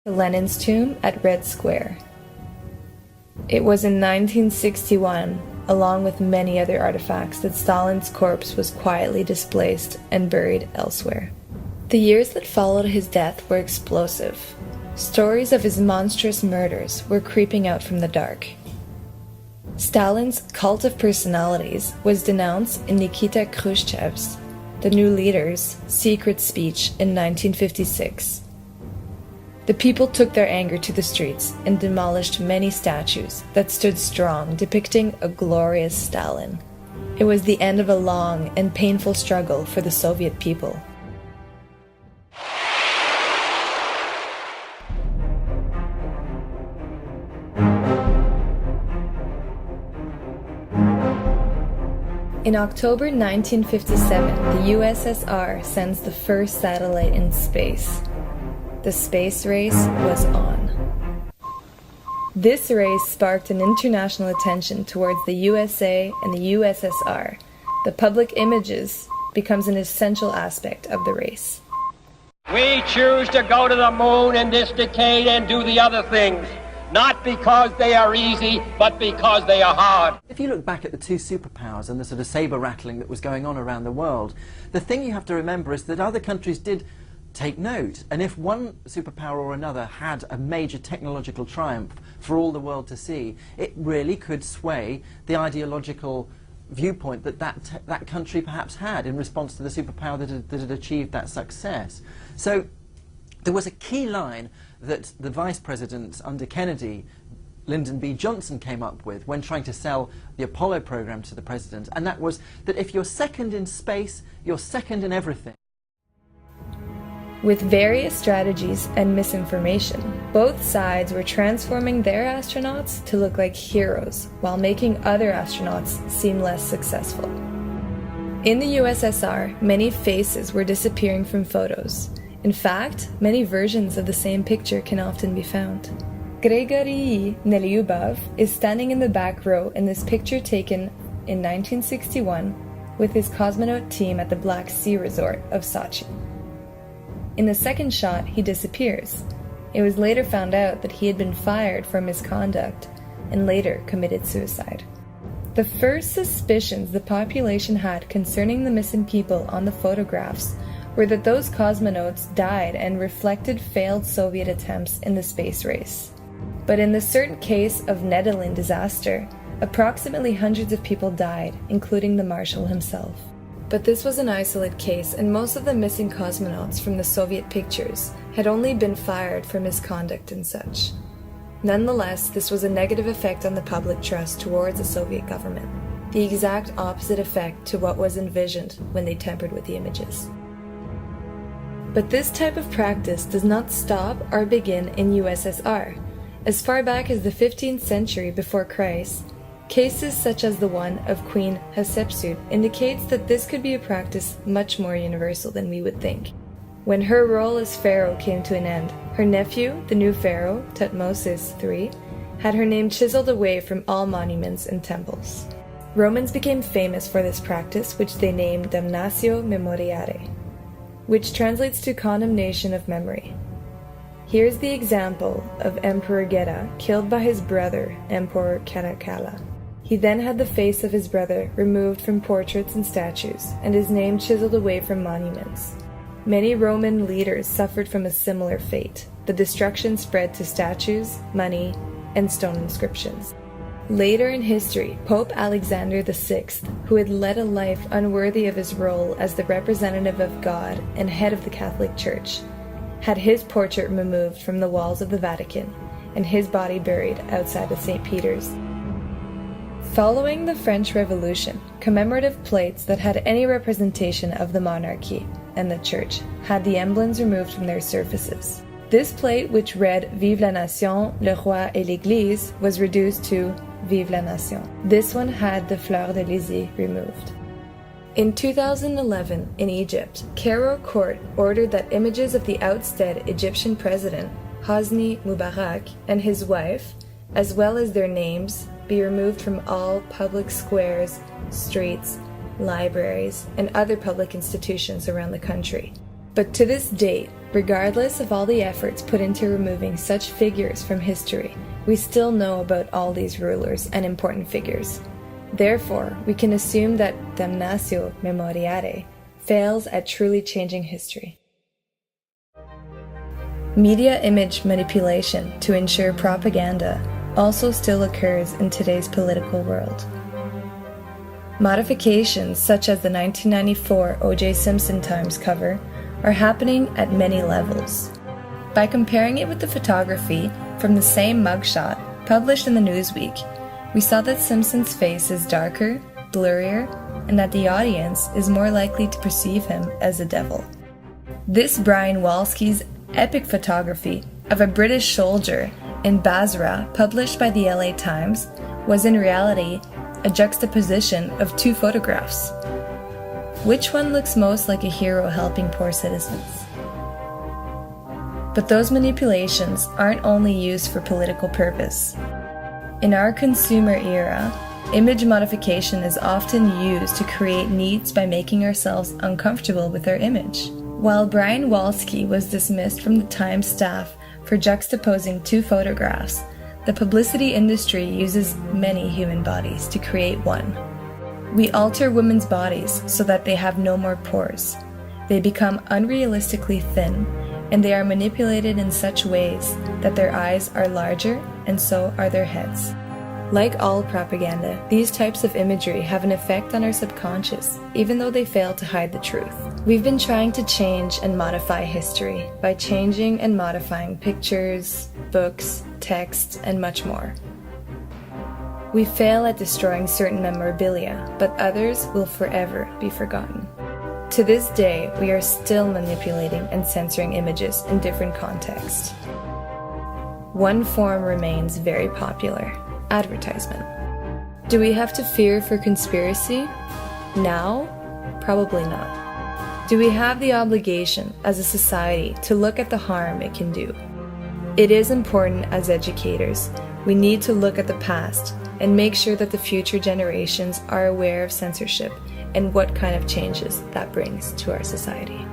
Lenin's tomb at Red Square. It was in 1961, along with many other artifacts, that Stalin's corpse was quietly displaced and buried elsewhere. The years that followed his death were explosive. Stories of his monstrous murders were creeping out from the dark. Stalin's cult of personalities was denounced in Nikita Khrushchev's, the new leader's, secret speech in 1956. The people took their anger to the streets and demolished many statues that stood strong, depicting a glorious Stalin. It was the end of a long and painful struggle for the Soviet people. In October 1957, the USSR sends the first satellite in space. The space race was on. This race sparked an international attention towards the USA and the USSR. The public images becomes an essential aspect of the race. We choose to go to the moon in this decade and do the other things, not because they are easy, but because they are hard. If you look back at the two superpowers and the sort of saber rattling that was going on around the world, the thing you have to remember is that other countries did take note, and if one superpower or another had a major technological triumph for all the world to see, it really could sway the ideological viewpoint that country perhaps had in response to the superpower that had achieved that success. So there was a key line that the vice president under Kennedy, Lyndon B. Johnson, came up with when trying to sell the Apollo program to the president, and that was that if you're second in space, you're second in everything. With various strategies and misinformation, both sides were transforming their astronauts to look like heroes while making other astronauts seem less successful. In the USSR, many faces were disappearing from photos. In fact, many versions of the same picture can often be found. Grigory Nelyubov is standing in the back row in this picture taken in 1961 with his cosmonaut team at the Black Sea resort of Sochi. In the second shot, he disappears. It was later found out that he had been fired for misconduct and later committed suicide. The first suspicions the population had concerning the missing people on the photographs were that those cosmonauts died and reflected failed Soviet attempts in the space race. But in the certain case of Nedelin disaster, approximately hundreds of people died, including the Marshal himself. But this was an isolated case, and most of the missing cosmonauts from the Soviet pictures had only been fired for misconduct and such. Nonetheless, this was a negative effect on the public trust towards the Soviet government, the exact opposite effect to what was envisioned when they tampered with the images. But this type of practice does not stop or begin in USSR. As far back as the 15th century before Christ, cases such as the one of Queen Hatshepsut indicates that this could be a practice much more universal than we would think. When her role as pharaoh came to an end, her nephew, the new pharaoh, Thutmose III, had her name chiseled away from all monuments and temples. Romans became famous for this practice, which they named Damnatio Memoriae, which translates to condemnation of memory. Here's the example of Emperor Geta killed by his brother, Emperor Caracalla. He then had the face of his brother removed from portraits and statues, and his name chiseled away from monuments. Many Roman leaders suffered from a similar fate. The destruction spread to statues, money, and stone inscriptions. Later in history, Pope Alexander VI, who had led a life unworthy of his role as the representative of God and head of the Catholic Church, had his portrait removed from the walls of the Vatican and his body buried outside of St. Peter's. Following the French Revolution, commemorative plates that had any representation of the monarchy and the church had the emblems removed from their surfaces. This plate, which read Vive la Nation, le Roi et l'Église, was reduced to Vive la Nation. This one had the Fleur de Lys removed. In 2011, in Egypt, Cairo court ordered that images of the ousted Egyptian president, Hosni Mubarak, and his wife, as well as their names, be removed from all public squares, streets, libraries, and other public institutions around the country. But to this date, Regardless of all the efforts put into removing such figures from history, we still know about all these rulers and important figures. Therefore, we can assume that Damnatio Memoriae fails at truly changing history. Media image manipulation to ensure propaganda also still occurs in today's political world. Modifications such as the 1994 O.J. Simpson Times cover are happening at many levels. By comparing it with the photography from the same mugshot published in the Newsweek, we saw that Simpson's face is darker, blurrier, and that the audience is more likely to perceive him as a devil. This Brian Walsky's epic photography of a British soldier in Basra, published by the LA Times, was in reality a juxtaposition of two photographs. Which one looks most like a hero helping poor citizens? But those manipulations aren't only used for political purpose. In our consumer era, image modification is often used to create needs by making ourselves uncomfortable with our image. While Brian Walsky was dismissed from the Times staff for juxtaposing two photographs, the publicity industry uses many human bodies to create one. We alter women's bodies so that they have no more pores. They become unrealistically thin, and they are manipulated in such ways that their eyes are larger and so are their heads. Like all propaganda, these types of imagery have an effect on our subconscious, even though they fail to hide the truth. We've been trying to change and modify history by changing and modifying pictures, books, text, and much more. We fail at destroying certain memorabilia, but others will forever be forgotten. To this day, we are still manipulating and censoring images in different contexts. One form remains very popular: advertisement. Do we have to fear for conspiracy? Now? Probably not. Do we have the obligation as a society to look at the harm it can do? It is important as educators. We need to look at the past and make sure that the future generations are aware of censorship and what kind of changes that brings to our society.